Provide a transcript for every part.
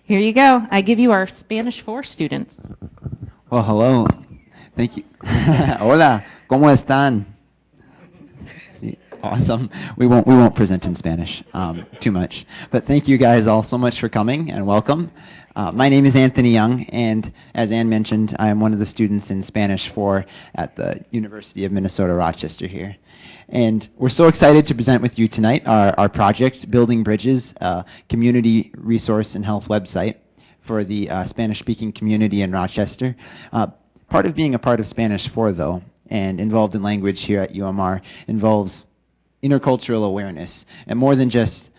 Here you go. I give you our Spanish 4 students. Well, hello. Thank you. Hola. ¿Cómo están? Sí, awesome. We won't present in Spanish too much, but thank you guys all so much for coming and welcome. My name is Anthony Young, and as Ann mentioned, I am one of the students in Spanish 4 at the University of Minnesota Rochester here. And we're so excited to present with you tonight our project, Building Bridges, community resource and health website for the Spanish-speaking community in Rochester. Part of being a part of Spanish 4, though, and involved in language here at UMR, involves intercultural awareness. And more than just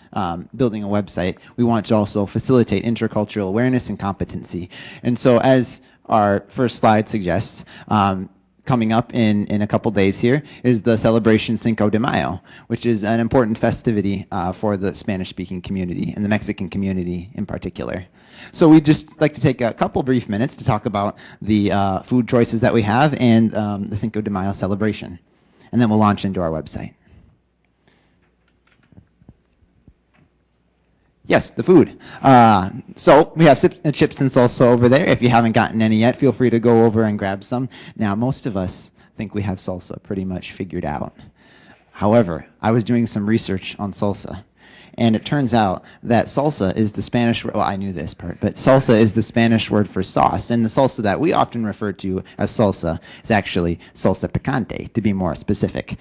building a website, we want to also facilitate intercultural awareness and competency. And so as our first slide suggests, coming up in a couple days here is the celebration Cinco de Mayo, which is an important festivity for the Spanish-speaking community and the Mexican community in particular. So we'd just like to take a couple brief minutes to talk about the food choices that we have and the Cinco de Mayo celebration. And then we'll launch into our website. Yes, the food. So we have chips and salsa over there. If you haven't gotten any yet, feel free to go over and grab some. Now, most of us think we have salsa pretty much figured out. However, I was doing some research on salsa, and it turns out that salsa is the Spanish word, well, I knew this part, but salsa is the Spanish word for sauce, and the salsa that we often refer to as salsa is actually salsa picante, to be more specific.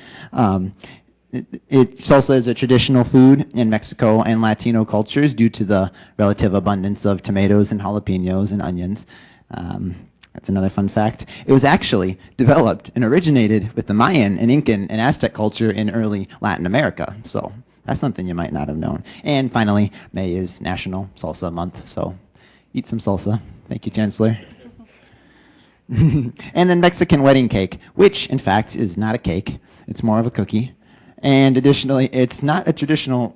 Salsa is a traditional food in Mexico and Latino cultures due to the relative abundance of tomatoes and jalapenos and onions. That's another fun fact. It was actually developed and originated with the Mayan and Incan and Aztec culture in early Latin America. So that's something you might not have known. And finally, May is National Salsa Month, so eat some salsa. Thank you, Chancellor. And then Mexican wedding cake, which in fact is not a cake. It's more of a cookie. And additionally, it's not a traditional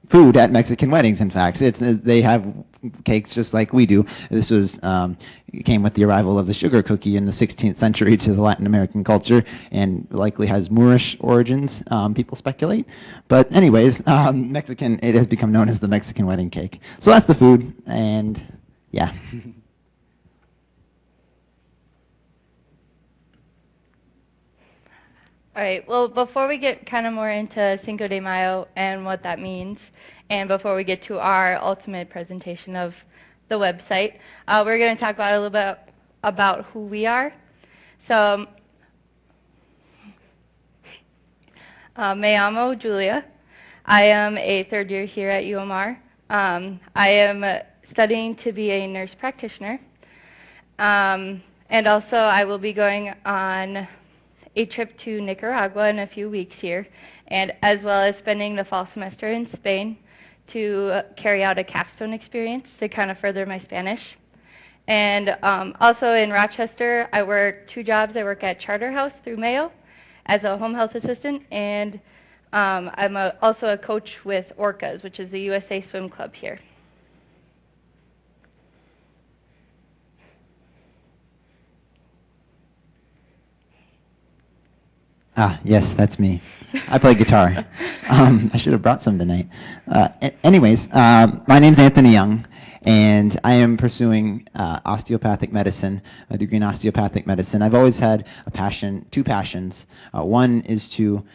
food at Mexican weddings, in fact. They have cakes just like we do. This came with the arrival of the sugar cookie in the 16th century to the Latin American culture and likely has Moorish origins, people speculate. But anyways, Mexican, it has become known as the Mexican wedding cake. So that's the food, and yeah. All right, well, before we get kind of more into Cinco de Mayo and what that means, and before we get to our ultimate presentation of the website, we're going to talk about a little bit about who we are. So, me llamo Julia. I am a third year here at UMR. I am studying to be a nurse practitioner. And also I will be going on a trip to Nicaragua in a few weeks here, and as well as spending the fall semester in Spain to carry out a capstone experience to kind of further my Spanish. And also in Rochester, I work 2 jobs. I work at Charterhouse through Mayo as a home health assistant, and I'm also a coach with Orcas, which is the USA Swim Club here. Ah, yes, that's me. I play guitar. I should have brought some tonight. Anyways, my name's Anthony Young, and I am pursuing osteopathic medicine, a degree in osteopathic medicine. I've always had a passion, 2 passions. One is to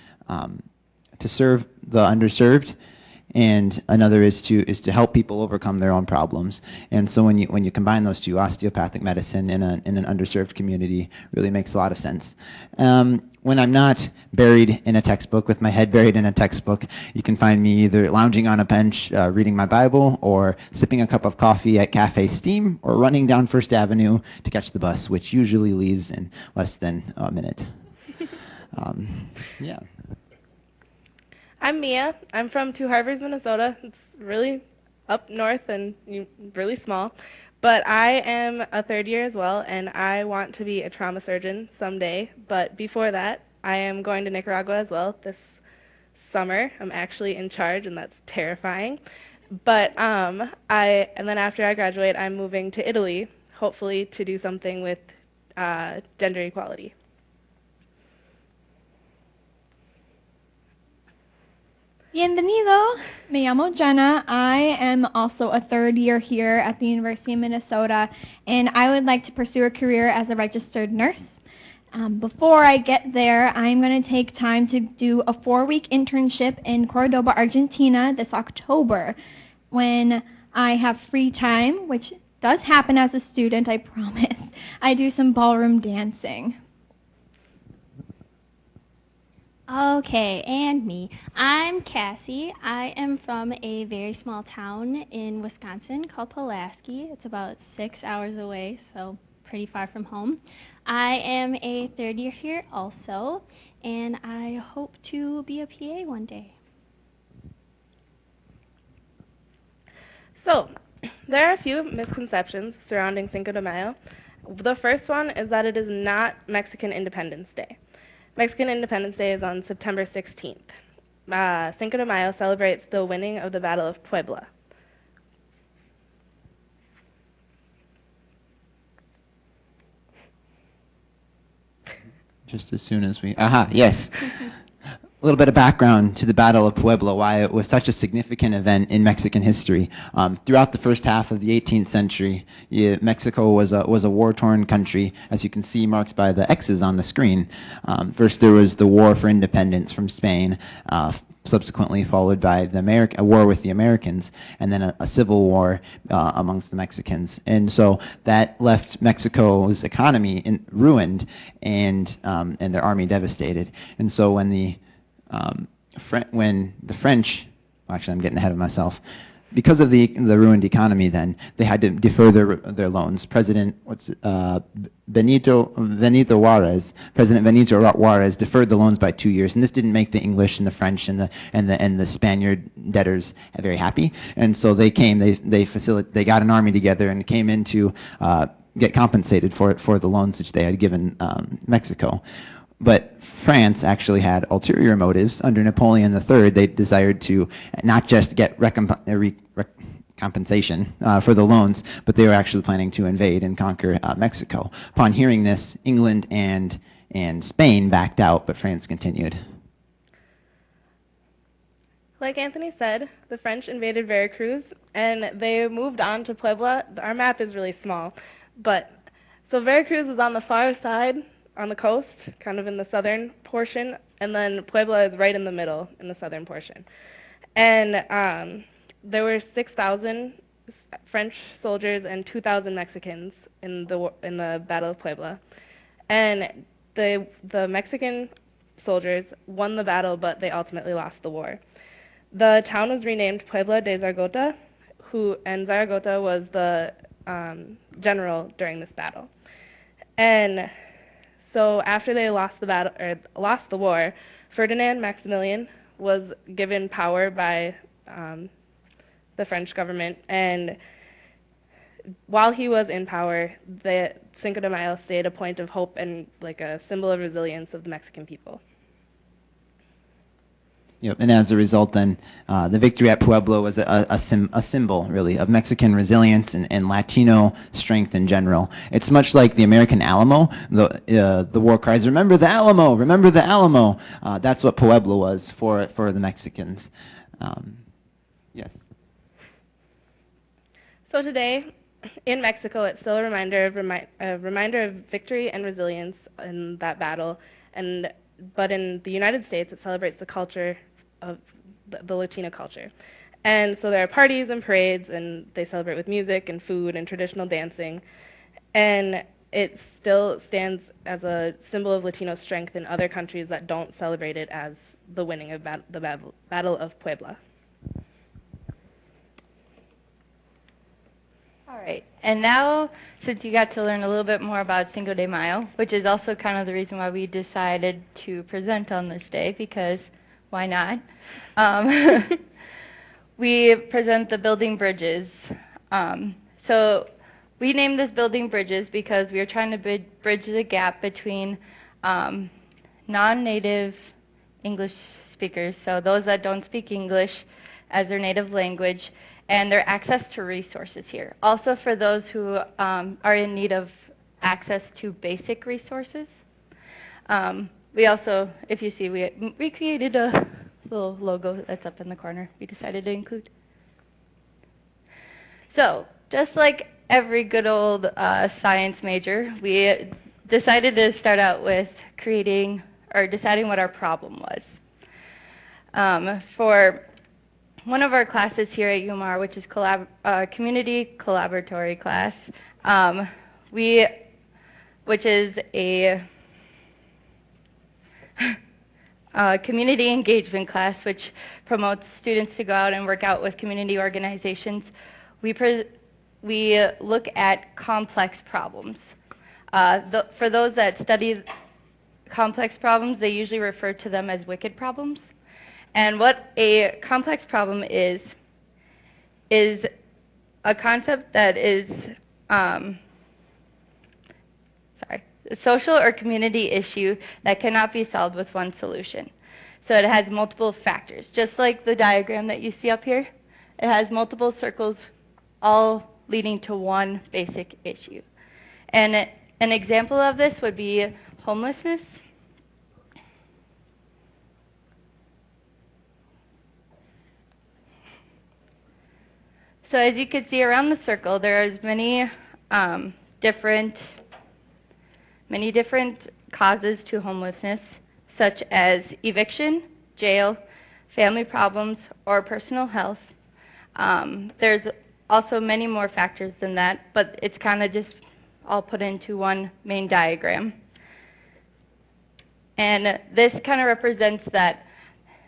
serve the underserved, and another is to help people overcome their own problems. And so when you combine those two, osteopathic medicine in an underserved community really makes a lot of sense. When I'm not buried in a textbook, with my head buried in a textbook, you can find me either lounging on a bench reading my Bible, or sipping a cup of coffee at Cafe Steam, or running down First Avenue to catch the bus, which usually leaves in less than a minute. Yeah. I'm Mia. I'm from Two Harbors, Minnesota. It's really up north and really small. But I am a third year as well, and I want to be a trauma surgeon someday. But before that, I am going to Nicaragua as well this summer. I'm actually in charge, and that's terrifying. But and then after I graduate, I'm moving to Italy, hopefully to do something with gender equality. Bienvenido. Me llamo Jenna. I am also a third year here at the University of Minnesota, and I would like to pursue a career as a registered nurse. Before I get there, I'm going to take time to do a 4-week internship in Cordoba, Argentina this October. When I have free time, which does happen as a student, I promise, I do some ballroom dancing. Okay, and me. I'm Cassie. I am from a very small town in Wisconsin called Pulaski. It's about 6 hours away, so pretty far from home. I am a third year here also, and I hope to be a PA one day. So, there are a few misconceptions surrounding Cinco de Mayo. The first one is that it is not Mexican Independence Day. Mexican Independence Day is on September 16th. Cinco de Mayo celebrates the winning of the Battle of Puebla. Just as soon as we... Aha, yes. A little bit of background to the Battle of Puebla, why it was such a significant event in Mexican history. Throughout the first half of the 18th century, Mexico was a war-torn country, as you can see marked by the X's on the screen. First there was the War for Independence from Spain, subsequently followed by a war with the Americans, and then a civil war amongst the Mexicans. And so that left Mexico's economy ruined and their army devastated. And so when the French, actually I'm getting ahead of myself, because of the ruined economy then, they had to defer their loans. President Benito Juarez deferred the loans by 2 years, and this didn't make the English and the French and the Spaniard debtors very happy. And so they got an army together and came in to get compensated for the loans which they had given Mexico. But France actually had ulterior motives. Under Napoleon III, they desired to not just get compensation for the loans, but they were actually planning to invade and conquer Mexico. Upon hearing this, England and Spain backed out, but France continued. Like Anthony said, the French invaded Veracruz, and they moved on to Puebla. Our map is really small, so Veracruz is on the far side, on the coast, kind of in the southern portion, and then Puebla is right in the middle in the southern portion. And there were 6,000 French soldiers and 2,000 Mexicans in the Battle of Puebla. And the Mexican soldiers won the battle, but they ultimately lost the war. The town was renamed Puebla de Zaragoza, and Zaragoza was the general during this battle. And so after they lost the war, Ferdinand Maximilian was given power by the French government, and while he was in power, the Cinco de Mayo stayed a point of hope and like a symbol of resilience of the Mexican people. Yep, and as a result then, the victory at Puebla was a symbol, really, of Mexican resilience and Latino strength in general. It's much like the American Alamo, the war cries, "Remember the Alamo! Remember the Alamo!" That's what Puebla was for the Mexicans. Yes. So today, in Mexico, it's still a reminder of victory and resilience in that battle, but in the United States, it celebrates the culture of the Latino culture. And so there are parties and parades, and they celebrate with music and food and traditional dancing. And it still stands as a symbol of Latino strength in other countries that don't celebrate it as the winning of the Battle of Puebla. All right, and now since you got to learn a little bit more about Cinco de Mayo, which is also kind of the reason why we decided to present on this day, because why not? We present the Building Bridges. So we named this Building Bridges because we are trying to bridge the gap between non-native English speakers, so those that don't speak English as their native language, and their access to resources here. Also for those who are in need of access to basic resources. We also, if you see, we created a little logo that's up in the corner we decided to include. So, just like every good old science major, we decided to start out with deciding what our problem was. For one of our classes here at UMR, which is community collaboratory class, which is a community engagement class, which promotes students to go out and work out with community organizations. We look at complex problems. For those that study complex problems, they usually refer to them as wicked problems. And what a complex problem is a concept that is a social or community issue that cannot be solved with one solution. So it has multiple factors. Just like the diagram that you see up here, it has multiple circles all leading to one basic issue. And an example of this would be homelessness. So as you can see around the circle, there is many different causes to homelessness, such as eviction, jail, family problems, or personal health. There's also many more factors than that, but it's kind of just all put into one main diagram. And this kind of represents that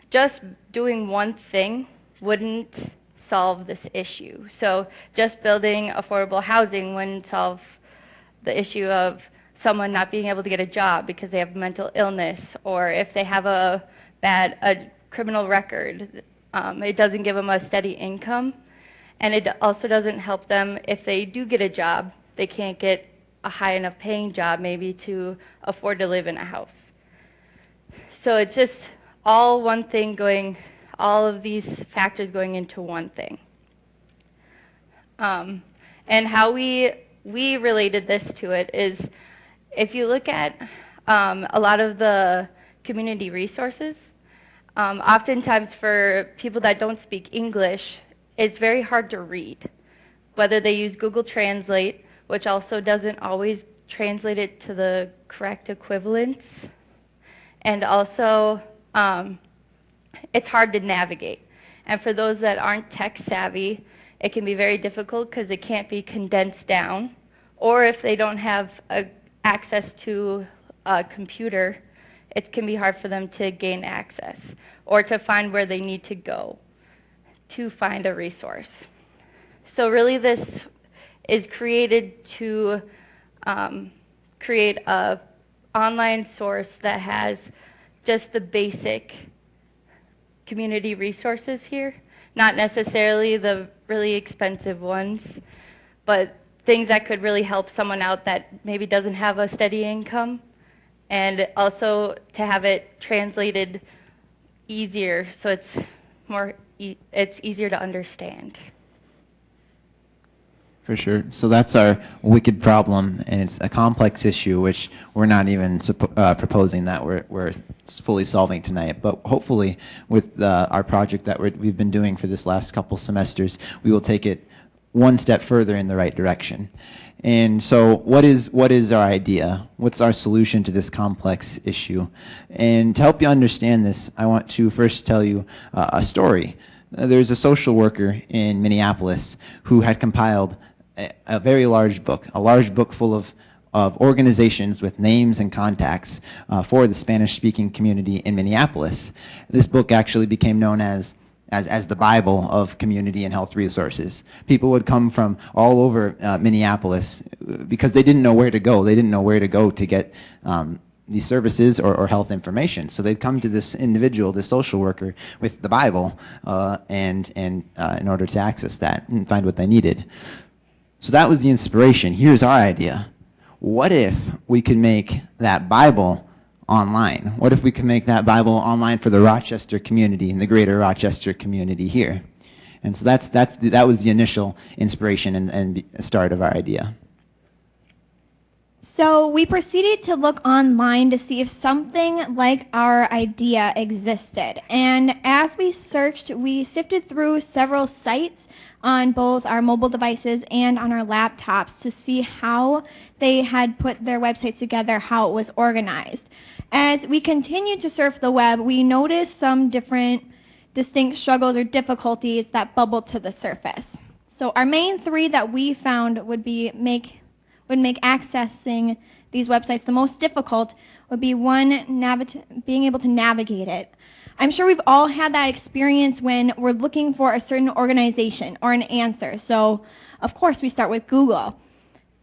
just doing one thing wouldn't solve this issue. So just building affordable housing wouldn't solve the issue of someone not being able to get a job because they have mental illness, or if they have a criminal record, it doesn't give them a steady income. And it also doesn't help them if they do get a job, they can't get a high enough paying job maybe to afford to live in a house. So it's just all one thing all of these factors going into one thing. And how we related this to it is, if you look at a lot of the community resources, oftentimes for people that don't speak English, it's very hard to read. Whether they use Google Translate, which also doesn't always translate it to the correct equivalents, and also it's hard to navigate. And for those that aren't tech savvy, it can be very difficult because it can't be condensed down. Or if they don't have access to a computer, it can be hard for them to gain access or to find where they need to go to find a resource. So really this is created to create a online source that has just the basic community resources here, not necessarily the really expensive ones, but things that could really help someone out that maybe doesn't have a steady income, and also to have it translated easier so it's easier to understand. For sure. So that's our wicked problem, and it's a complex issue which we're not even proposing that we're fully solving tonight. But hopefully with our project that we've been doing for this last couple semesters, we will take it one step further in the right direction. And so what is our idea? What's our solution to this complex issue? And to help you understand this, I want to first tell you a story. There's a social worker in Minneapolis who had compiled a very large book full of organizations with names and contacts for the Spanish-speaking community in Minneapolis. This book actually became known as the Bible of community and health resources. People would come from all over Minneapolis because they didn't know where to go. They didn't know where to go to get these services or health information. So they'd come to this individual, this social worker, with the Bible and in order to access that and find what they needed. So that was the inspiration. Here's our idea. What if we could make that Bible online? What if we could make that Bible online for the Rochester community and the greater Rochester community here? And so that was the initial inspiration and start of our idea. So we proceeded to look online to see if something like our idea existed. And as we searched, we sifted through several sites on both our mobile devices and on our laptops to see how they had put their websites together, how it was organized. As we continued to surf the web, we noticed some different distinct struggles or difficulties that bubbled to the surface. So our main three that we found would make accessing these websites the most difficult would be one, being able to navigate it. I'm sure we've all had that experience when we're looking for a certain organization or an answer. So, of course, we start with Google.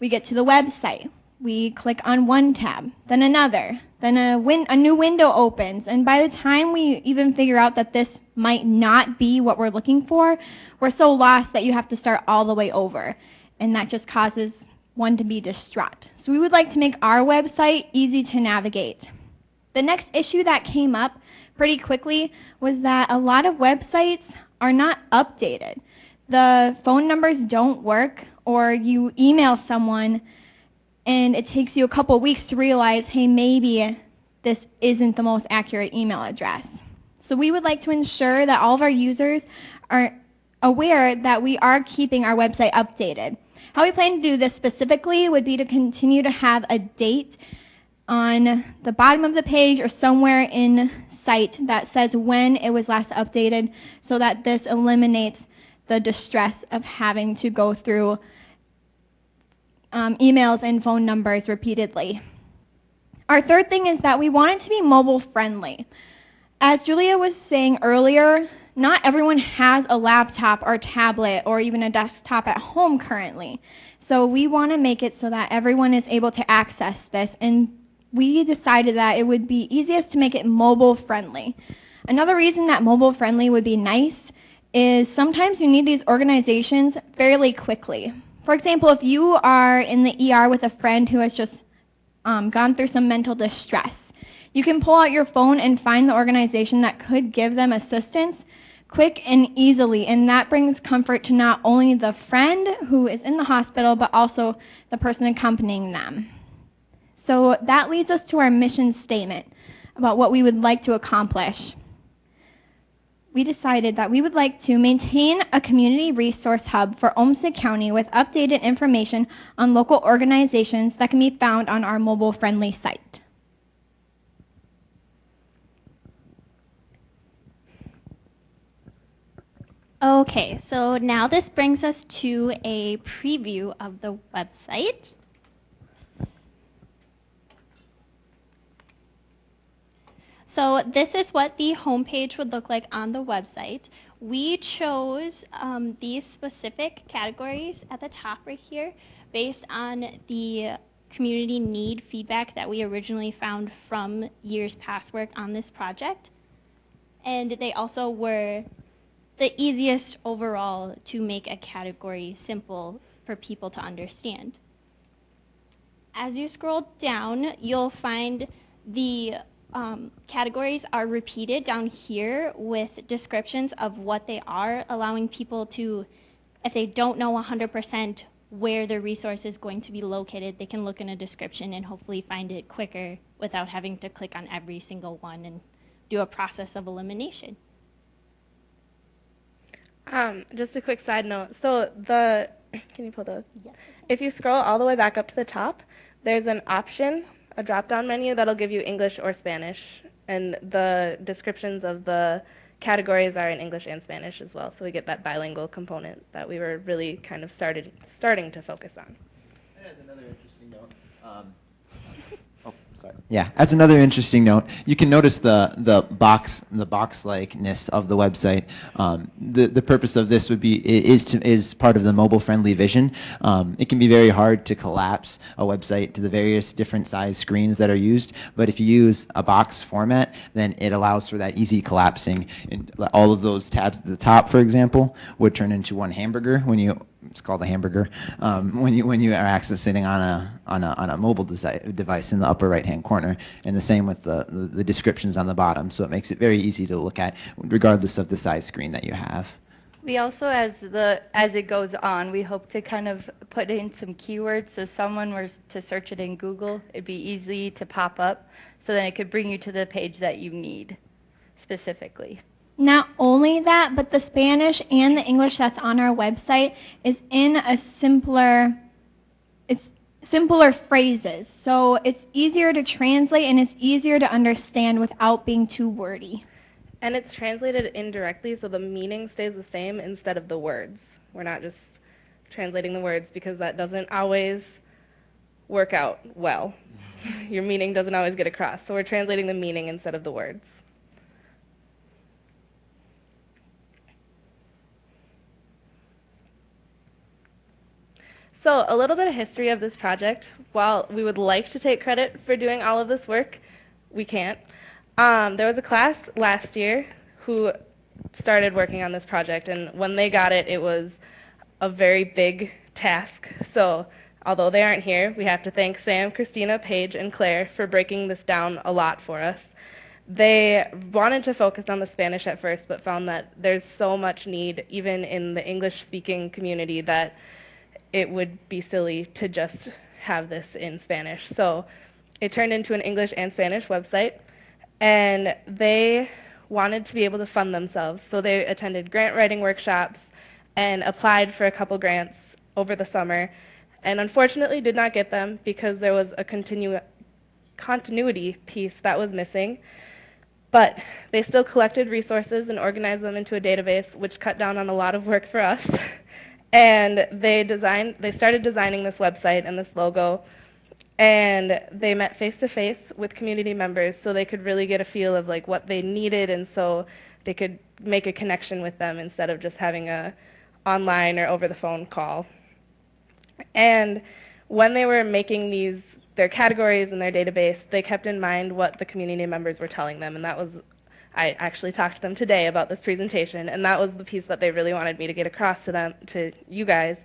We get to the website. We click on one tab, then another, then a new window opens. And by the time we even figure out that this might not be what we're looking for, we're so lost that you have to start all the way over. And that just causes one to be distraught. So we would like to make our website easy to navigate. The next issue that came up pretty quickly was that a lot of websites are not updated. The phone numbers don't work, or you email someone and it takes you a couple weeks to realize, hey, maybe this isn't the most accurate email address. So we would like to ensure that all of our users are aware that we are keeping our website updated. How we plan to do this specifically would be to continue to have a date on the bottom of the page or somewhere in sight that says when it was last updated, so that this eliminates the distress of having to go through emails and phone numbers repeatedly. Our third thing is that we want it to be mobile friendly. As Julia was saying earlier, not everyone has a laptop or tablet or even a desktop at home currently. So we want to make it so that everyone is able to access this, and we decided that it would be easiest to make it mobile friendly. Another reason that mobile friendly would be nice is sometimes you need these organizations fairly quickly. For example, if you are in the ER with a friend who has just gone through some mental distress, you can pull out your phone and find the organization that could give them assistance quick and easily, and that brings comfort to not only the friend who is in the hospital, but also the person accompanying them. So that leads us to our mission statement about what we would like to accomplish. We decided that we would like to maintain a community resource hub for Olmsted County with updated information on local organizations that can be found on our mobile-friendly site. Okay, so now this brings us to a preview of the website. So this is what the homepage would look like on the website. We chose these specific categories at the top right here based on the community need feedback that we originally found from years past work on this project. And they also were the easiest overall to make a category simple for people to understand. As you scroll down, you'll find the categories are repeated down here with descriptions of what they are, allowing people to, if they don't know 100% where their resource is going to be located, they can look in a description and hopefully find it quicker without having to click on every single one and do a process of elimination. Just a quick side note. So can you pull those? Yes. If you scroll all the way back up to the top, there's an option, a drop-down menu that'll give you English or Spanish, and the descriptions of the categories are in English and Spanish as well, so we get that bilingual component that we were really kind of starting to focus on. That is another interesting note. Yeah, that's another interesting note. You can notice the box-likeness of the website. The purpose of this would be is part of the mobile-friendly vision. It can be very hard to collapse a website to the various different size screens that are used, but if you use a box format, then it allows for that easy collapsing. And all of those tabs at the top, for example, would turn into one hamburger when you. It's called a hamburger. When you are accessing on a mobile device in the upper right-hand corner, and the same with the descriptions on the bottom. So it makes it very easy to look at, regardless of the size screen that you have. We also, as it goes on, we hope to kind of put in some keywords, so someone were to search it in Google, it'd be easy to pop up, so then it could bring you to the page that you need specifically. Not only that, but the Spanish and the English that's on our website is in a simpler phrases. So it's easier to translate and it's easier to understand without being too wordy. And it's translated indirectly, so the meaning stays the same instead of the words. We're not just translating the words because that doesn't always work out well. Your meaning doesn't always get across. So we're translating the meaning instead of the words. So a little bit of history of this project. While we would like to take credit for doing all of this work, we can't. There was a class last year who started working on this project, and when they got it, it was a very big task. So although they aren't here, we have to thank Sam, Christina, Paige, and Claire for breaking this down a lot for us. They wanted to focus on the Spanish at first, but found that there's so much need, even in the English-speaking community, that it would be silly to just have this in Spanish. So it turned into an English and Spanish website, and they wanted to be able to fund themselves. So they attended grant writing workshops and applied for a couple grants over the summer, and unfortunately did not get them because there was a continuity piece that was missing. But they still collected resources and organized them into a database, which cut down on a lot of work for us. And they started designing this website and this logo, and they met face-to-face with community members so they could really get a feel of like what they needed, and so they could make a connection with them instead of just having a online or over the phone call. And when they were making their categories and their database, they kept in mind what the community members were telling them, and that was, I actually talked to them today about this presentation, and that was the piece that they really wanted me to get across to you guys,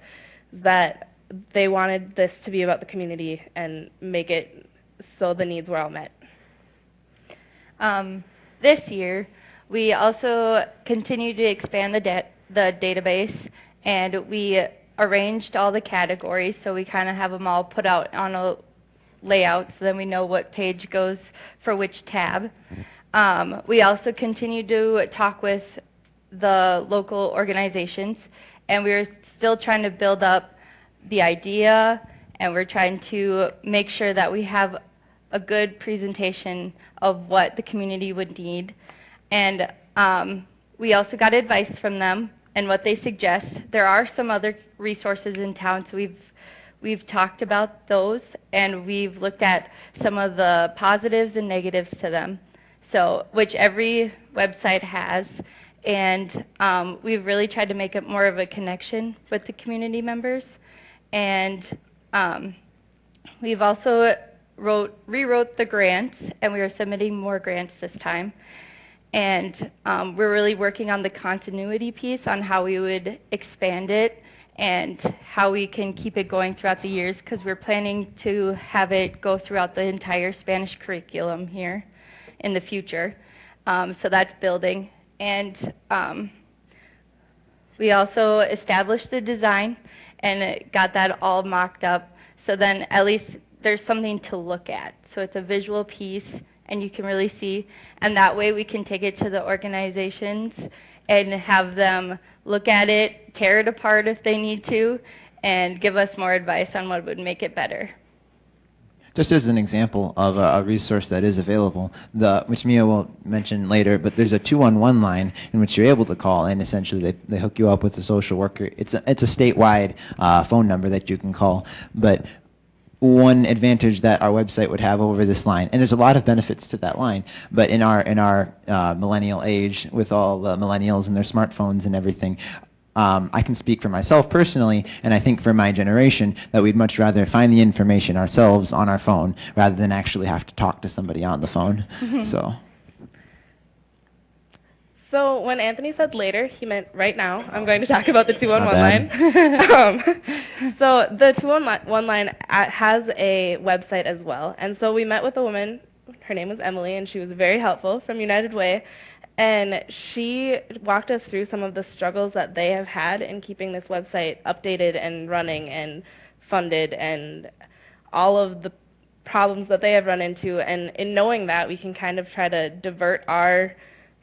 that they wanted this to be about the community and make it so the needs were all met. This year, we also continued to expand the database, and we arranged all the categories, so we kind of have them all put out on a layout, so then we know what page goes for which tab. We also continued to talk with the local organizations, and we were still trying to build up the idea, and we're trying to make sure that we have a good presentation of what the community would need. And we also got advice from them and what they suggest. There are some other resources in town, so we've talked about those, and we've looked at some of the positives and negatives to them, so which every website has. And we've really tried to make it more of a connection with the community members. And we've also rewrote the grants, and we are submitting more grants this time. And we're really working on the continuity piece on how we would expand it and how we can keep it going throughout the years, because we're planning to have it go throughout the entire Spanish curriculum here in the future. So that's building. And we also established the design and got that all mocked up, so then at least there's something to look at. So it's a visual piece, and you can really see, and that way we can take it to the organizations and have them look at it, tear it apart if they need to, and give us more advice on what would make it better. Just as an example of a resource that is available, which Mia will mention later, but there's a 211 line in which you're able to call, and essentially they hook you up with a social worker. It's a statewide phone number that you can call, but one advantage that our website would have over this line, and there's a lot of benefits to that line, but in our millennial age, with all the millennials and their smartphones and everything, I can speak for myself personally, and I think for my generation, that we'd much rather find the information ourselves on our phone rather than actually have to talk to somebody on the phone. So when Anthony said later, he meant right now. I'm going to talk about the 211 line. So the 211 line has a website as well. And so we met with a woman, her name was Emily, and she was very helpful, from United Way. And she walked us through some of the struggles that they have had in keeping this website updated and running and funded, and all of the problems that they have run into. And in knowing that, we can kind of try to divert our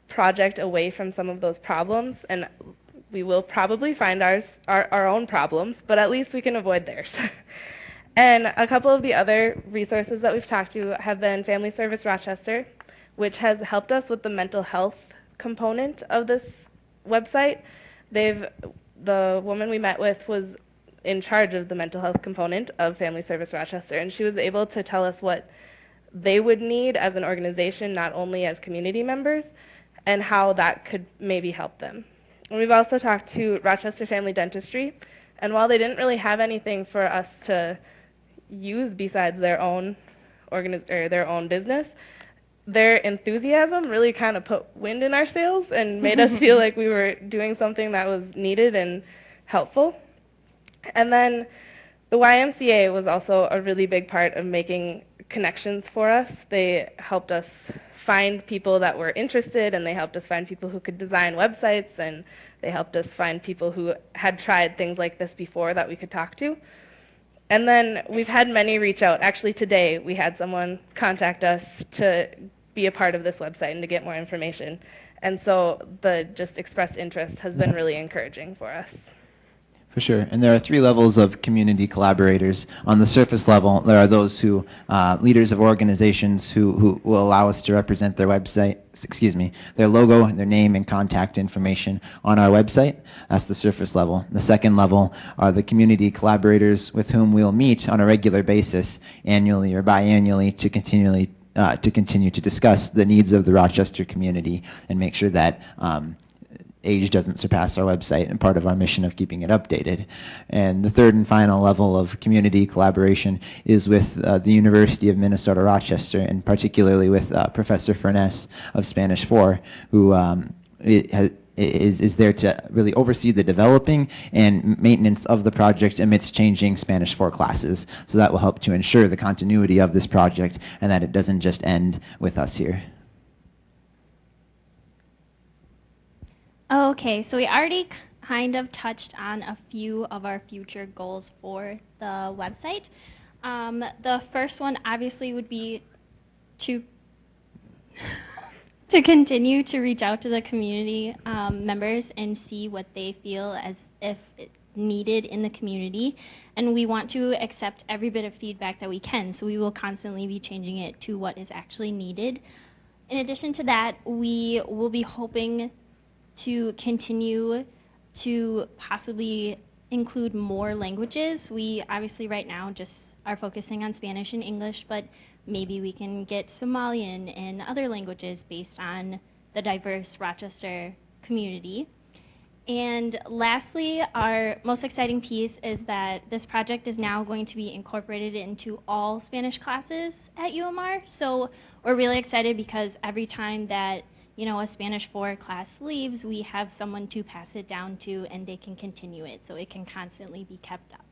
project away from some of those problems. And we will probably find our own problems, but at least we can avoid theirs. And a couple of the other resources that we've talked to have been Family Service Rochester, which has helped us with the mental health component of this website. The woman we met with was in charge of the mental health component of Family Service Rochester, and she was able to tell us what they would need as an organization, not only as community members, and how that could maybe help them. And we've also talked to Rochester Family Dentistry, and while they didn't really have anything for us to use besides their own their own business, their enthusiasm really kind of put wind in our sails and made us feel like we were doing something that was needed and helpful. And then the YMCA was also a really big part of making connections for us. They helped us find people that were interested, and they helped us find people who could design websites, and they helped us find people who had tried things like this before that we could talk to. And then we've had many reach out. Actually today we had someone contact us to be a part of this website and to get more information. And so the just expressed interest has been really encouraging for us. For sure. And there are 3 levels of community collaborators. On the surface level, there are those who, leaders of organizations who will allow us to represent their website, their logo, their name, and contact information on our website. That's the surface level. The second level are the community collaborators with whom we'll meet on a regular basis, annually or biannually, to continue to discuss the needs of the Rochester community and make sure that age doesn't surpass our website, and part of our mission of keeping it updated. And the third and final level of community collaboration is with the University of Minnesota Rochester, and particularly with Professor Furness of Spanish 4, who is there to really oversee the developing and maintenance of the project amidst changing Spanish 4 classes. So that will help to ensure the continuity of this project and that it doesn't just end with us here. Okay, so we already kind of touched on a few of our future goals for the website. The first one obviously would be to continue to reach out to the community members and see what they feel as if it's needed in the community. And we want to accept every bit of feedback that we can, so we will constantly be changing it to what is actually needed. In addition to that, we will be hoping to continue to possibly include more languages. We obviously right now just are focusing on Spanish and English, but maybe we can get Somalian and other languages based on the diverse Rochester community. And lastly, our most exciting piece is that this project is now going to be incorporated into all Spanish classes at UMR. So we're really excited because every time that a Spanish 4 class leaves, we have someone to pass it down to, and they can continue it, so it can constantly be kept up.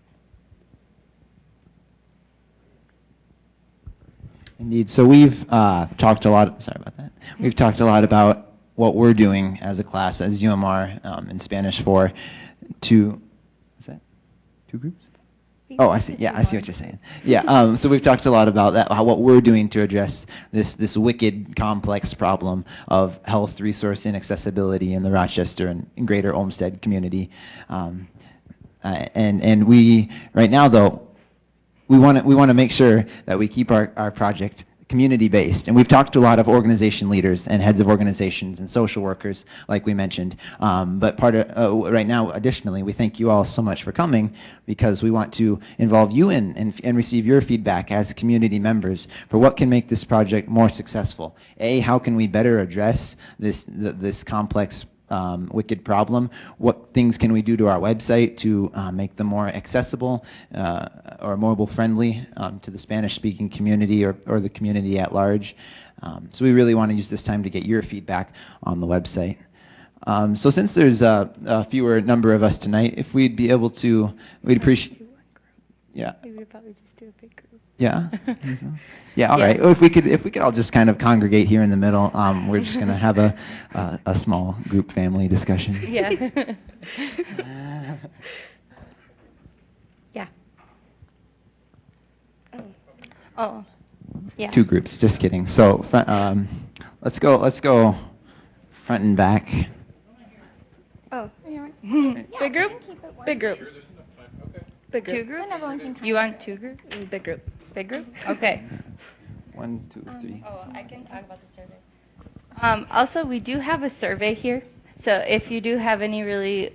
Indeed. So we've talked a lot. Sorry about that. We've talked a lot about what we're doing as a class, as UMR in Spanish 4, to. Is that 2 groups? Oh, I see. Yeah, I see what you're saying. Yeah. So we've talked a lot about that, what we're doing to address this wicked, complex problem of health resource inaccessibility in the Rochester and greater Olmsted community. And we right now, though, we want to make sure that we keep our project community-based. And we've talked to a lot of organization leaders and heads of organizations and social workers, like we mentioned. But part of, right now, additionally, we thank you all so much for coming because we want to involve you in and receive your feedback as community members for what can make this project more successful. How can we better address this complex wicked problem? What things can we do to our website to make them more accessible or mobile friendly to the Spanish-speaking community or the community at large? So we really want to use this time to get your feedback on the website. So since there's a fewer number of us tonight, if we'd be able to, we'd appreciate. Yeah. We would probably just do a big group. Yeah. Yeah. All Yeah. right. Well, if we could all just kind of congregate here in the middle, we're just gonna have a small group family discussion. Yeah. Yeah. Oh. Yeah. Two groups. Just kidding. So let's go front and back. Oh, Yeah, big group? we can keep it one. Big group. Big Two group. groups? Then everyone can You talk. want two groups? Big group. Big group? Okay. 1, 2, 3. Oh, I can talk about the survey. Also, we do have a survey here. So if you do have any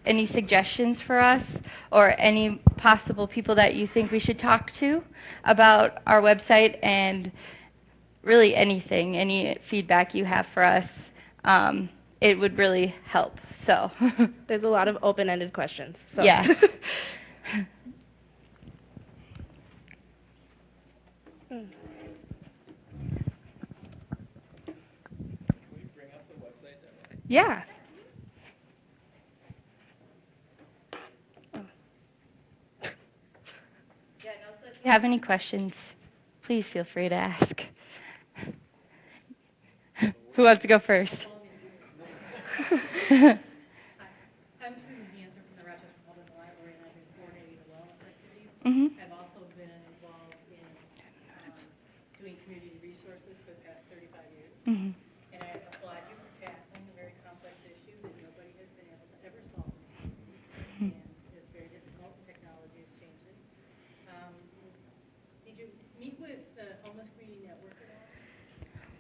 any suggestions for us or any possible people that you think we should talk to about our website and really anything, any feedback you have for us, it would really help. So There's a lot of open-ended questions. So. yeah. Yeah. If you have any questions, please feel free to ask. Who wants to go first? I'm Susan Hanser from the Rochester Public Library, and I've been coordinating the wellness activities. Mhm. I've also been involved in doing community resources for the past 35 years. Mhm. And I applaud you for tackling a very complex issue that nobody has been able to ever solve. And it's very difficult, and technology is changing. Did you meet with the Homeless Community Network at all?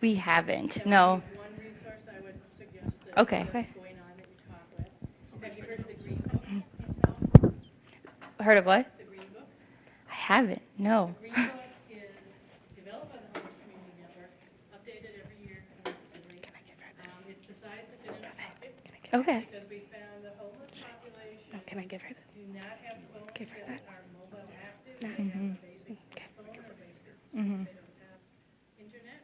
We haven't. That No. would be one resource I would suggest that Okay. what's going on that you talk with. Have you heard of the Green Book in town? Heard of what? The Green Book? I haven't. No. The Green Book is developed by the Homeless Community Network, updated every year constantly. It's the size of an topic Okay. because we found the homeless population Oh, can I give her that? do not have phones Give her that that. are mobile active. They have Mhm. a basic phone or basic. Mhm. They don't have internet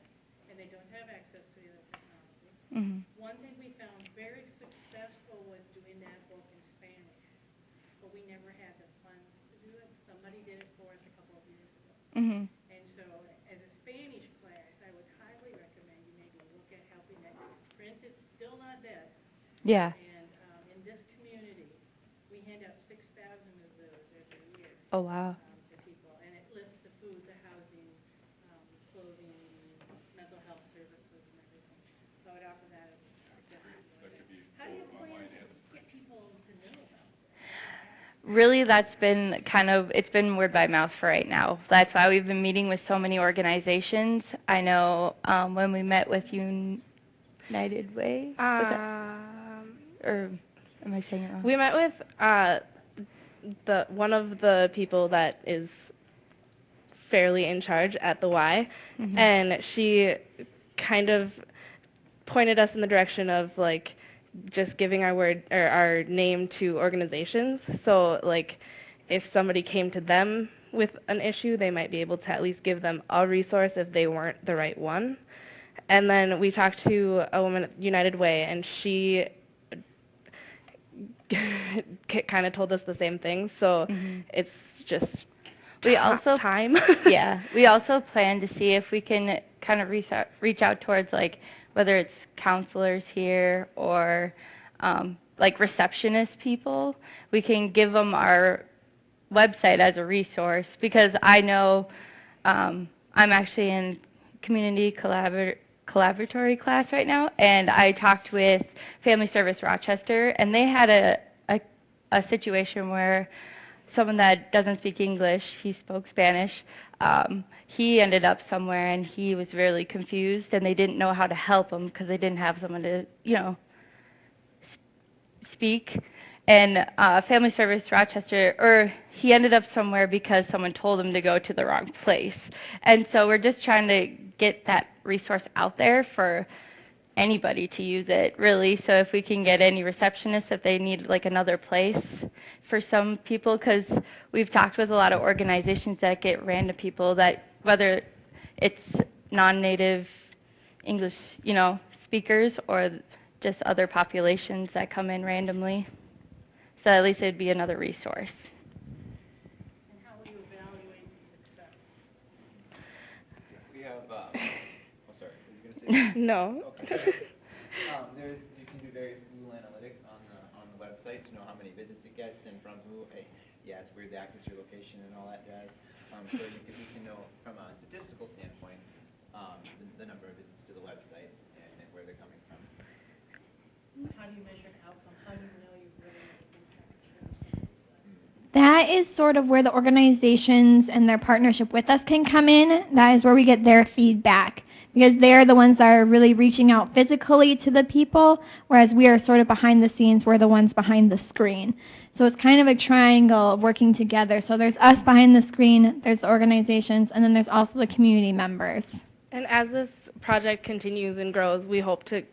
and they don't have access to the other technology. Mhm. One thing we found very successful was doing that book in Spanish, but we never had the funds to do it. Somebody did it for us a couple of years ago. Mhm. And so as a Spanish class, I would highly recommend you maybe look at helping that print. It's still not dead. Yeah. And in this community, we hand out 6,000 of those every year Oh wow. to people. And it lists the food, the housing, clothing, mental health services and everything. So I would offer that as a suggestion. How do you plan to get people to know about this? Really, it's been word by mouth for right now. That's why we've been meeting with so many organizations. I know when we met with United Way, was that, or am I saying it wrong? We met with one of the people that is fairly in charge at the Y, Mhm. and she kind of pointed us in the direction of like just giving our word or our name to organizations. So like if somebody came to them with an issue, they might be able to at least give them a resource if they weren't the right one. And then we talked to a woman at United Way, and she kind of told us the same thing. So Mhm. it's just We also time. Yeah, we also plan to see if we can kind of reach out towards like whether it's counselors here or like receptionist people. We can give them our website as a resource because I know I'm actually in community collaboratory class right now, and I talked with Family Service Rochester, and they had a situation where someone that doesn't speak English, he spoke Spanish, he ended up somewhere and he was really confused and they didn't know how to help him because they didn't have someone to, speak. And Family Service Rochester, or he ended up somewhere because someone told him to go to the wrong place. And so we're just trying to get that resource out there for anybody to use it, really. So if we can get any receptionists, if they need like another place for some people, because we've talked with a lot of organizations that get random people that, whether it's non-native English, speakers or just other populations that come in randomly. So at least it'd be another resource. And how No. You can do various Google Analytics on the website to know how many visits it gets and from who. Yeah, it's weird to access your location and all that jazz. So you can know from a statistical standpoint the number of visits to the website and where they're coming from. How do you measure outcome? How do you know you've really made an impact? That is sort of where the organizations and their partnership with us can come in. That is where we get their feedback, because they're the ones that are really reaching out physically to the people, whereas we are sort of behind the scenes. We're the ones behind the screen. So it's kind of a triangle of working together. So there's us behind the screen, there's the organizations, and then there's also the community members. And as this project continues and grows, we hope to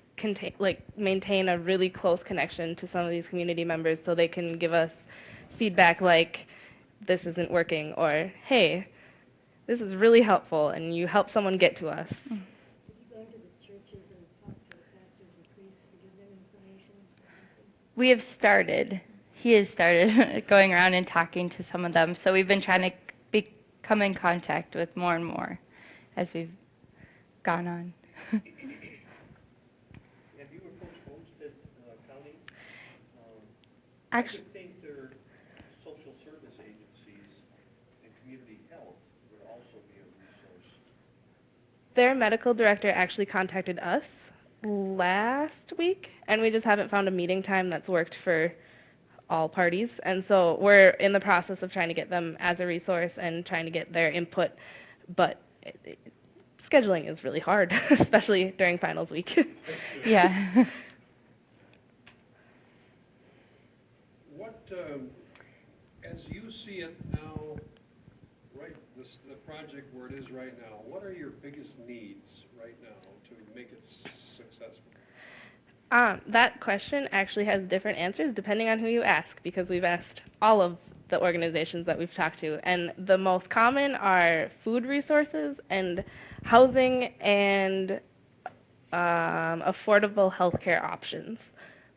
maintain a really close connection to some of these community members so they can give us feedback like, this isn't working, or, hey, this is really helpful, and you help someone get to us. Did you go into the churches and talk to the pastors and priests to give them information? We have started. He has started going around and talking to some of them. So we've been trying to come in contact with more and more as we've gone on. Have you approached Olmsted County? I Actually, would think their social service agencies and community health would also be a resource. Their medical director actually contacted us last week, and we just haven't found a meeting time that's worked for all parties. And so we're in the process of trying to get them as a resource and trying to get their input, but scheduling is really hard, especially during finals week. yeah. What, as you see it now, right, the project where it is right now, what are your biggest needs right now to make it successful? That question actually has different answers depending on who you ask, because we've asked all of the organizations that we've talked to, and the most common are food resources and housing and affordable healthcare options.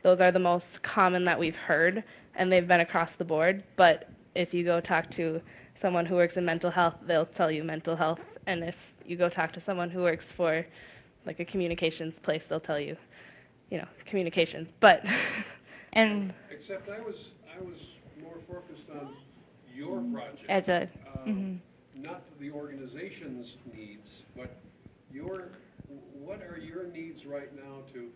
Those are the most common that we've heard, and they've been across the board. But if you go talk to someone who works in mental health, they'll tell you mental health, and if you go talk to someone who works for like a communications place, they'll tell you, communications. But And Except I was more focused on your project. as a, Not the organization's needs, but what are your needs right now to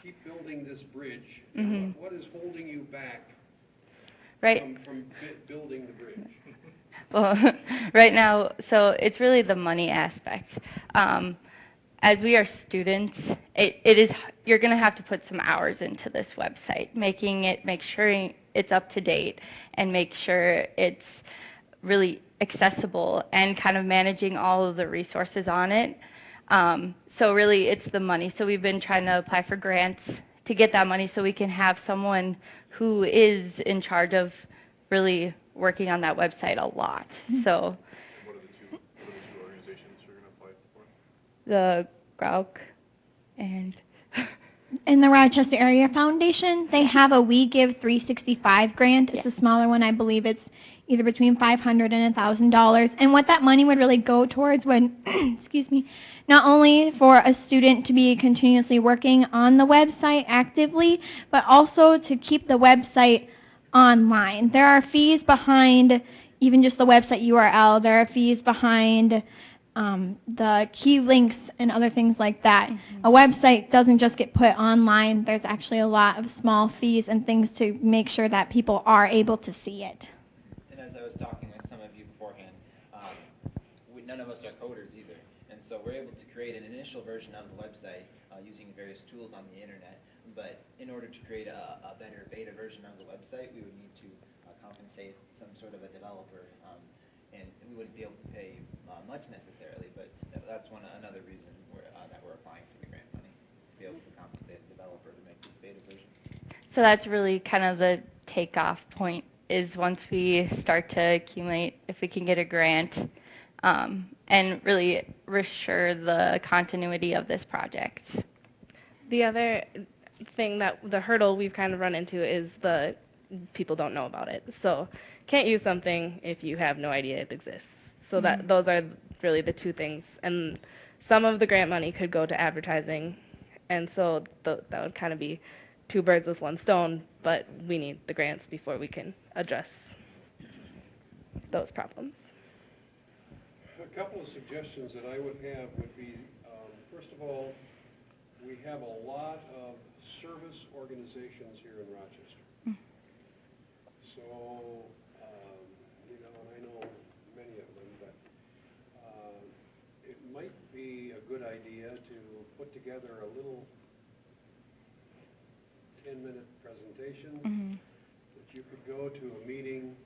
keep building this bridge? And what is holding you back right. from building the bridge? Well, right now, so it's really the money aspect. As we are students, you're going to have to put some hours into this website, make sure it's up to date, and make sure it's really accessible, and kind of managing all of the resources on it. So really, it's the money. So we've been trying to apply for grants to get that money so we can have someone who is in charge of really working on that website a lot. So What are the two organizations you're going to apply for? the Grauk and In the Rochester Area Foundation, they have a We Give 365 grant. It's a smaller one. I believe it's either between $500 and $1,000. And what that money would really go towards would, excuse me, not only for a student to be continuously working on the website actively, but also to keep the website online. There are fees behind even just the website URL. There are fees behind the key links and other things like that. A website doesn't just get put online. There's actually a lot of small fees and things to make sure that people are able to see it. And as I was talking with some of you beforehand, none of us are coders either. And so we're able to create an initial version of the website using various tools on the internet. But in order to create a better beta version of the website, we would need to compensate some sort of a developer. And we wouldn't be able to pay much necessarily, but that's another reason that we're applying for the grant money, to be able to compensate a developer to make this beta version. so that's really kind of the takeoff point, is once we start to accumulate, if we can get a grant, and really assure the continuity of this project. the other thing the hurdle we've kind of run into is the people don't know about it. So can't use something if you have no idea it exists. So those are really the two things. And some of the grant money could go to advertising, and so that would kind of be two birds with one stone, but we need the grants before we can address those problems. A couple of suggestions that I would have would be, first of all, we have a lot of service organizations here in Rochester. So, you know, and I know many of them, but it might be a good idea to put together a little 10-minute presentation that you could go to a meeting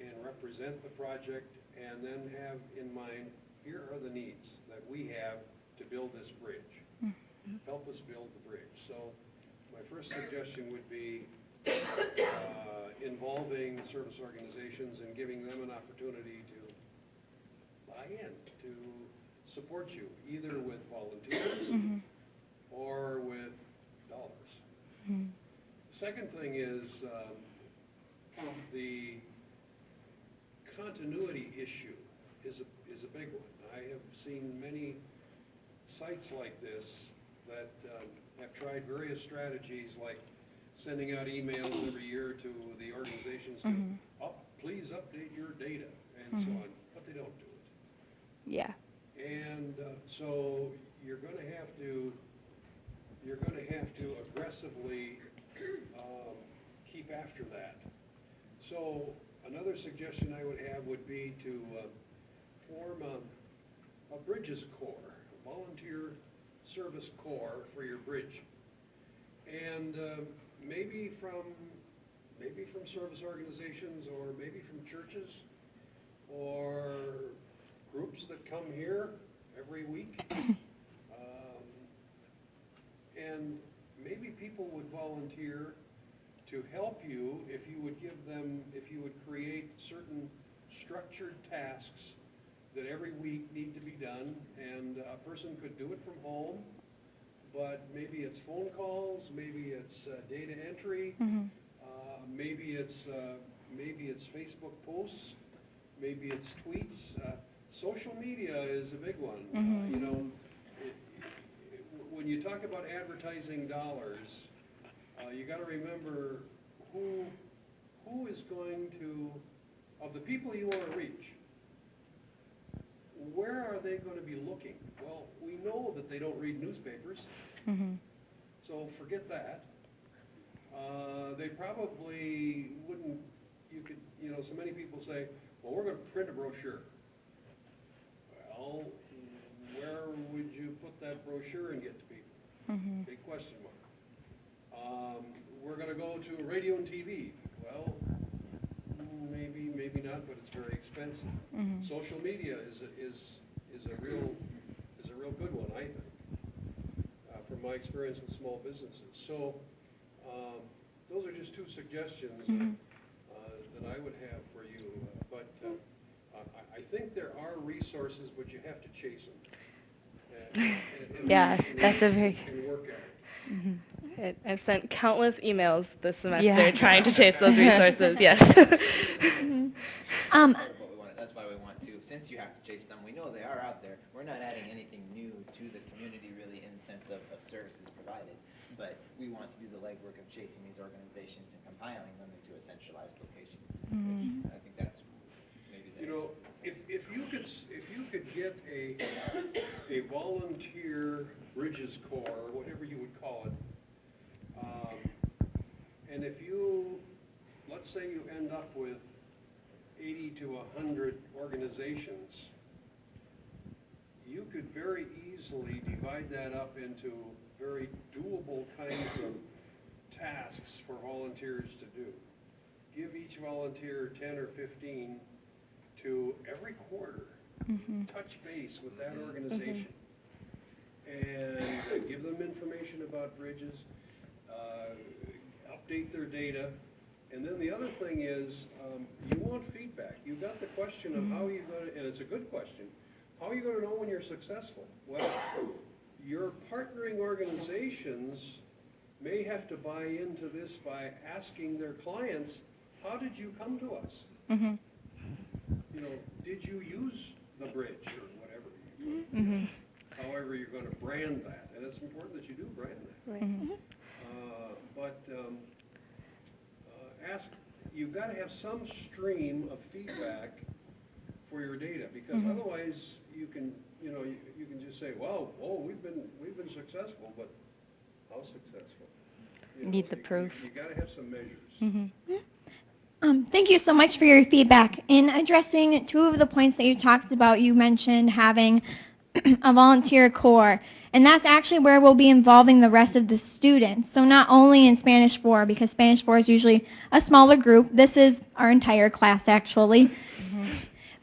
and represent the project, and then have in mind, here are the needs that we have to build this bridge. Help us build the bridge. So my first suggestion would be involving service organizations and giving them an opportunity to buy in, to support you, either with volunteers or with dollars. Second thing is the continuity issue is a big one. I have seen many sites like this that have tried various strategies, like sending out emails every year to the organizations to, please update your data, and so on, but they don't do it. Yeah. And so you're going to have to aggressively keep after that. So another suggestion I would have would be to form a bridges corps, a volunteer service corps for your bridge, and maybe from service organizations, or maybe from churches, or groups that come here every week, and maybe people would volunteer to help you if you would create certain structured tasks that every week need to be done, and a person could do it from home, but maybe it's phone calls, maybe it's data entry, maybe it's Facebook posts, maybe it's tweets. Social media is a big one. You know, when you talk about advertising dollars, you got to remember who is going to, of the people you want to reach, where are they going to be looking? Well, we know that they don't read newspapers, so forget that. They probably wouldn't, so many people say, well, we're going to print a brochure. Well, where would you put that brochure and get to people? Big question mark. We're going to go to radio and TV. Well, maybe not, but it's very expensive. Social media is a real good one, I think, from my experience with small businesses. So those are just two suggestions that I would have for you. But I think there are resources, but you have to chase them. Yeah, that's a very. And work at it. I've sent countless emails this semester trying to chase those resources, yes. That's why we want to, since you have to chase them, we know they are out there. We're not adding anything new to the community really in the sense of services provided, but we want to do the legwork of chasing these organizations and compiling them into a centralized location. I think that's maybe the... You know, if you could get a volunteer bridges corps, or whatever you would call it, and if you, let's say you end up with 80 to 100 organizations, you could very easily divide that up into very doable kinds of tasks for volunteers to do. Give each volunteer 10 or 15 to every quarter touch base with that organization and give them information about bridges, update their data. And then the other thing is, you want feedback. You got the question of how you're going to, and it's a good question, how are you going to know when you're successful? Well, your partnering organizations may have to buy into this by asking their clients, how did you come to us? You know, did you use the bridge or whatever? Mm-hmm. However, you're going to brand that, and it's important that you do brand that. Right. Mm-hmm. But you've got to have some stream of feedback for your data, because Mhm. otherwise you can, you can just say, well, we've been successful, but how successful? Need the proof. You got to have some measures. Mm-hmm. Thank you so much for your feedback. In addressing two of the points that you talked about, you mentioned having a volunteer corps, and that's actually where we'll be involving the rest of the students. So not only in Spanish 4, because Spanish 4 is usually a smaller group. This is our entire class, actually. Mm-hmm.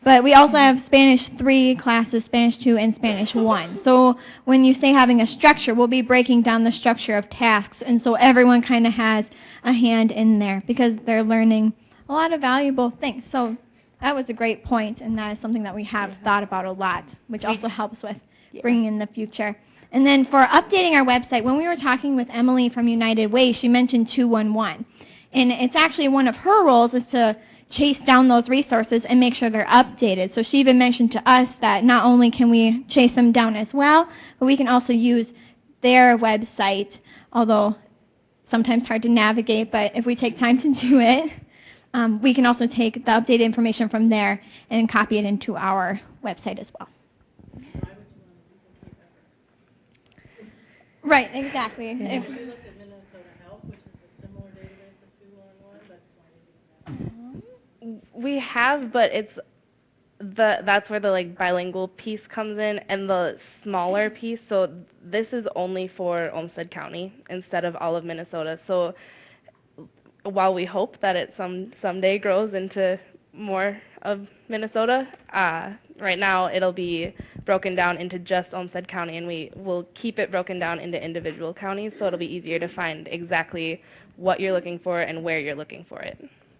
But we also have Spanish 3 classes, Spanish 2, and Spanish 1. So when you say having a structure, we'll be breaking down the structure of tasks, and so everyone kind of has a hand in there because they're learning a lot of valuable things. So that was a great point, and that is something that we have thought about a lot, which also helps with bringing in the future. And then for updating our website, when we were talking with Emily from United Way, she mentioned 211. And it's actually one of her roles is to chase down those resources and make sure they're updated. So she even mentioned to us that not only can we chase them down as well, but we can also use their website, although sometimes hard to navigate, but if we take time to do it, we can also take the updated information from there and copy it into our website as well. Why would you want to duplicate effort? Right, exactly. Yeah. If- We looked at Minnesota Health, which is a similar database to 211, that's why they did that. We have, but that's where the like bilingual piece comes in and the smaller piece. So this is only for Olmsted County instead of all of Minnesota. So while we hope that it someday grows into more of Minnesota, right now it'll be broken down into just Olmsted County, and we will keep it broken down into individual counties, so it'll be easier to find exactly what you're looking for and where you're looking for it.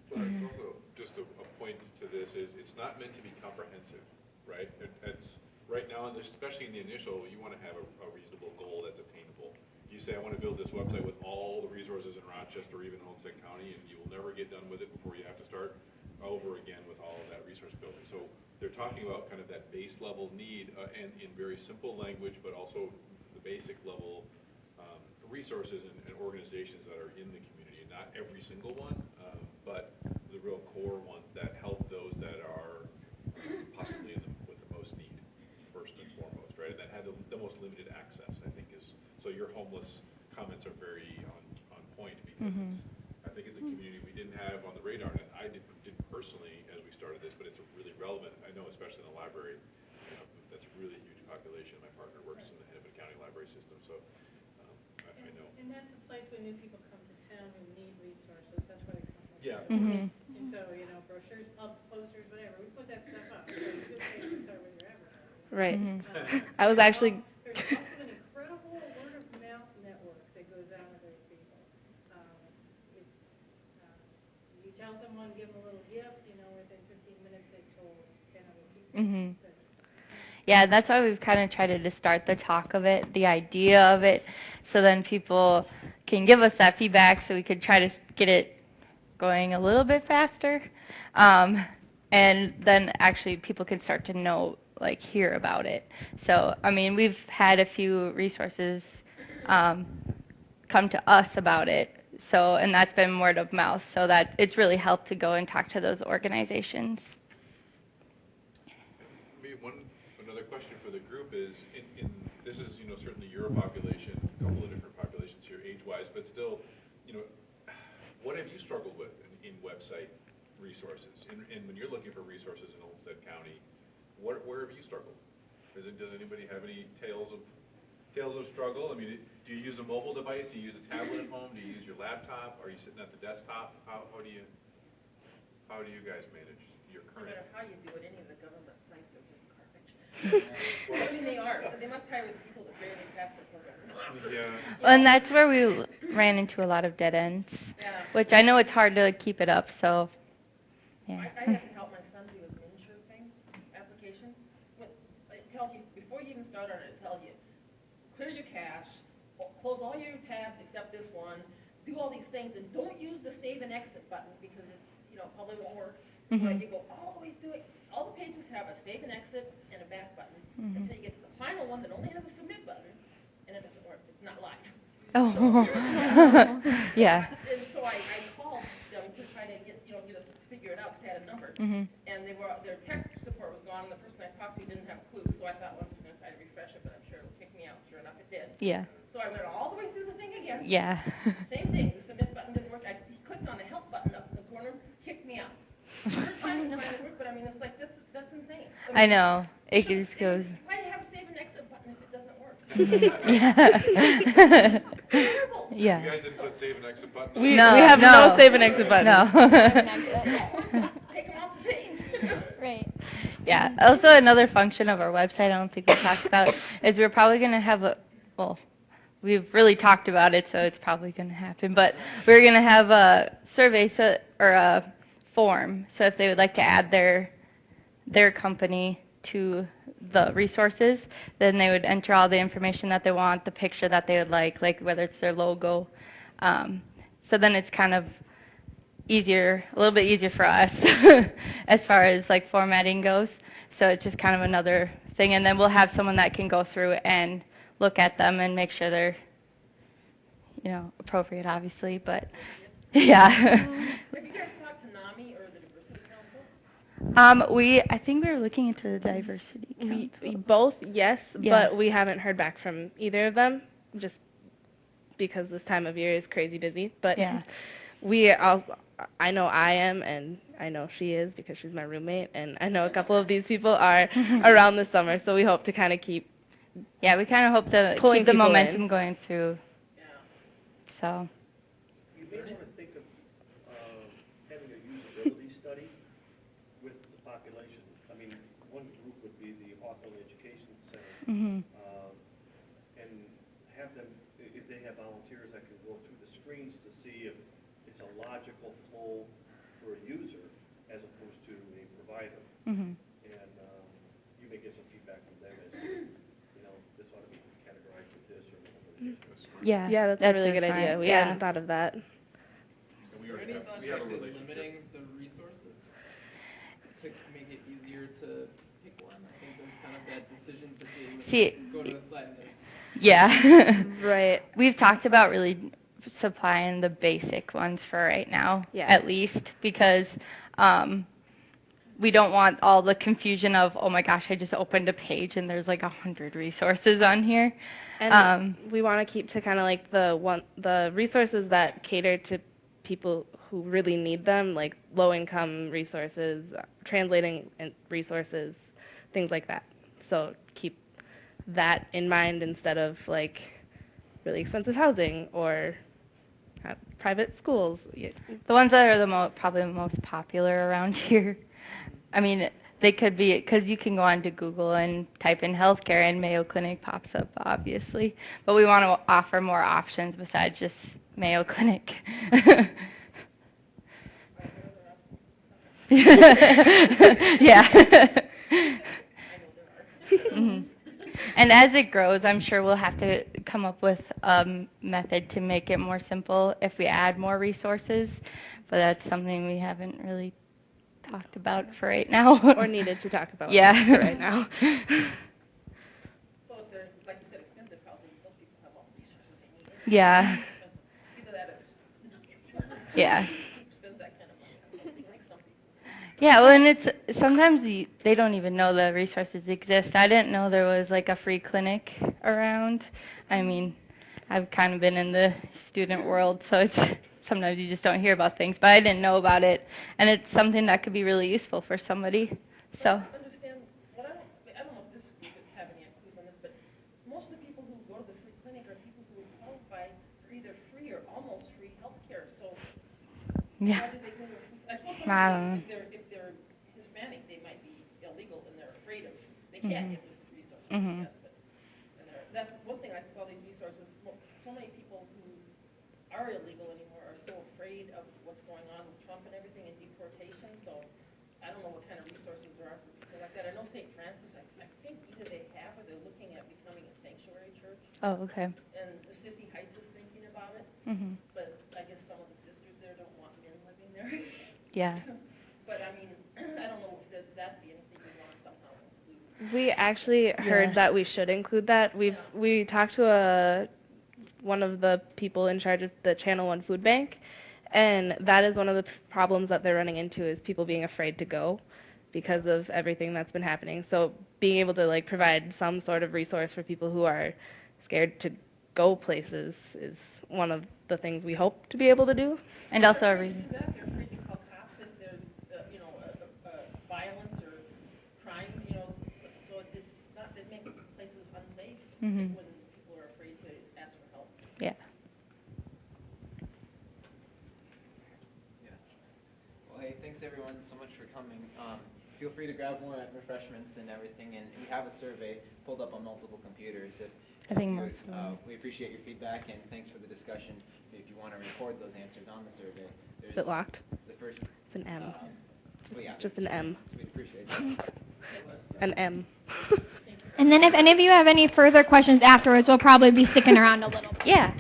But it's also, just a point to this is, it's not meant to be comprehensive, right? It's, right now, and especially in the initial, you want to have a reasonable goal that's attainable. You say, I want to build this website with all the resources in Rochester or even Olmsted County, and you will never get done with it before you have to start over again with all of that resource building. So they're talking about kind of that base level need, and in very simple language, but also the basic level resources and organizations that are in the community. Not every single one, but the real core ones that help those that are possibly with the most need, first and foremost, right? And that have the most limited access, I think is, so your homeless comments are very on point, because I think it's a community we didn't have on the radar, and I didn't personally as we started this, but it's really relevant. I know especially in the library, that's a really huge population. My partner works in the Hennepin County Library System, so I know. And that's a place where new people come to town who need resources, that's where they come from. Yeah. Mm-hmm. And so, brochures, posters, whatever, we put that stuff up. So you just say you start with your advertising. Right. Mm-hmm. I was actually There's also an incredible word of mouth network that goes out with those people. You tell someone, give them a little gift, within 15 minutes they've told 10 other people. Mhm. Yeah, that's why we've kind of tried to start the talk of it, the idea of it, so then people can give us that feedback so we could try to get it going a little bit faster. And then actually people can start to know, hear about it. So, we've had a few resources come to us about it. So, and that's been word of mouth. So that it's really helped to go and talk to those organizations. Maybe another question for the group is, this is, certainly your population, a couple of different populations here age-wise, but still, what have you struggled with in website resources? And when you're looking for resources in Olmsted County, where have you struggled? Does anybody have any tales of struggle? Do you use a mobile device? Do you use a tablet at home? Do you use your laptop? Are you sitting at the desktop? How do you guys manage your No current? matter how you do it, any of the government sites are just garbage. They are. They must hire the people that barely pass the program. Yeah. And that's where we ran into a lot of dead ends, Yeah. which I know it's hard to keep it up, so, yeah. I had to help my son do his insure thing application. It tells you, before you even start on it, it tells you, clear your cache, close all your tabs except this one, do all these things, and don't use the save and exit button because it, probably won't work. But you go all the way through it. All the pages have a save and exit and a back button until you get to one that only has a submit button, and it doesn't work. It's not live. Oh. Yeah. And so I called them to try to get us to figure it out, because I had a number. Mhm. And their tech support was gone, and the person I talked to didn't have a clue. So I thought, well, I'm just going to try to refresh it, but I'm sure it'll kick me out. Sure enough, it did. Yeah. So I went all the way through the thing again. Yeah. Same thing. The submit button didn't work. I clicked on the help button up in the corner, kicked me out. Third time it finally worked, but I mean, it's like, that's insane. I know. It just goes. Why do you have a save and exit button if it doesn't work? Yeah. Terrible. You Yeah. guys didn't put save and exit button? We No, have no no. save and exit button. No. Take them off the page. Right. Yeah. Also, another function of our website I don't think we talked about is we're probably going to have we've really talked about it, so it's probably going to happen. But we're going to have a survey or a form. So if they would like to add their company to the resources, then they would enter all the information that they want, the picture that they would like whether it's their logo. So then it's kind of easier, a little bit easier for us as far as like formatting goes. So it's just kind of another thing, and then we'll have someone that can go through and look at them and make sure they're, appropriate, obviously. But yeah. Have you guys talked to NAMI or the Diversity Council? I think we were looking into the diversity council. We both, yes, Yeah. but we haven't heard back from either of them, just because this time of year is crazy busy. But Yeah. I know I am, and I know she is because she's my roommate, and I know a couple of these people are around the summer, so we hope to kind of keep. Yeah, we kind of hope to Pulling keep the people momentum in. going through. Yeah. So. You may want to think of having a usability study with the population. I mean, one group would be the Hawthorne Education Center, Mhm. and have them, if they have volunteers that can go through the screens to see if it's a logical flow for a user as opposed to a provider. Mhm. And you may get some feedback from them as to, this ought to be categorized with this or whatever. Yeah. Yeah, that's a really just good idea. fine. We Yeah. hadn't thought of that. And we Is there already any have, thought we have a to relationship. limiting the resources to make it easier to pick one? I think there's kind of that decision fatigue. See, Go to the slide and there's Yeah. Right. We've talked about really supplying the basic ones for right now, Yeah. at least, because we don't want all the confusion of, oh my gosh, I just opened a page and there's like 100 resources on here. And we want to keep to kind of like the resources that cater to people who really need them, like low-income resources, translating resources, things like that. So keep that in mind instead of like really expensive housing or private schools. The ones that are probably the most popular around here. I mean, they could be, because you can go onto Google and type in healthcare and Mayo Clinic pops up, obviously. But we want to offer more options besides just Mayo Clinic. Yeah. Mhm. And as it grows, I'm sure we'll have to come up with a method to make it more simple if we add more resources. But that's something we haven't really talked about for right now. Or needed to talk about Yeah. for right now. Well, if they're, like you said, expensive housing, those people have all the resources they need. Yeah. Either that or Yeah. spends that kind of money on something like something. Yeah, well, and it's sometimes they don't even know the resources exist. I didn't know there was like a free clinic around. I mean, I've kind of been in the student world, so it's sometimes you just don't hear about things, but I didn't know about it, and it's something that could be really useful for somebody. So. Understand, what I don't know if this group would have any clues on this, but most of the people who go to the free clinic are people who would qualify for either free or almost free health care, so Yeah. how do they go to free? I suppose I don't some people, if they're Hispanic, they might be illegal and they're afraid of, they can't get this resource, Mhm. yes, but, that's one thing I think all these resources, so many people who are illegal anymore are so afraid of what's going on with Trump and everything and deportation, so I don't know what kind of resources there are for people like that. I know St. Francis, I think either they have or they're looking at becoming a sanctuary church, Oh, okay. and the Sissy Heights is thinking about it, Mhm. but I guess some of the sisters there don't want men living there. Yeah. But I mean, I don't know if that'd be anything we want somehow to include. We actually heard Yeah. that we should include that. We talked to one of the people in charge of the Channel One Food Bank, and that is one of the problems that they're running into is people being afraid to go because of everything that's been happening. So being able to like provide some sort of resource for people who are scared to go places is one of the things we hope to be able to do. And also a They're afraid reason. to do that. They're afraid to call cops if there's, violence or crime, so it's not, it makes places unsafe Mhm. when people are afraid to ask for help. Yeah. Well, hey, thanks everyone so much for coming. Feel free to grab more refreshments and everything, and we have a survey pulled up on multiple computers. I think you- most of them. we appreciate your feedback, and thanks for the discussion. If you want to record those answers on the survey, there's Is it locked? the first. It's an M. Well, yeah, Just an M. we'd appreciate that. An M. And then if any of you have any further questions afterwards, we'll probably be sticking around a little bit. Yeah.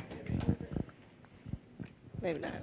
Maybe not.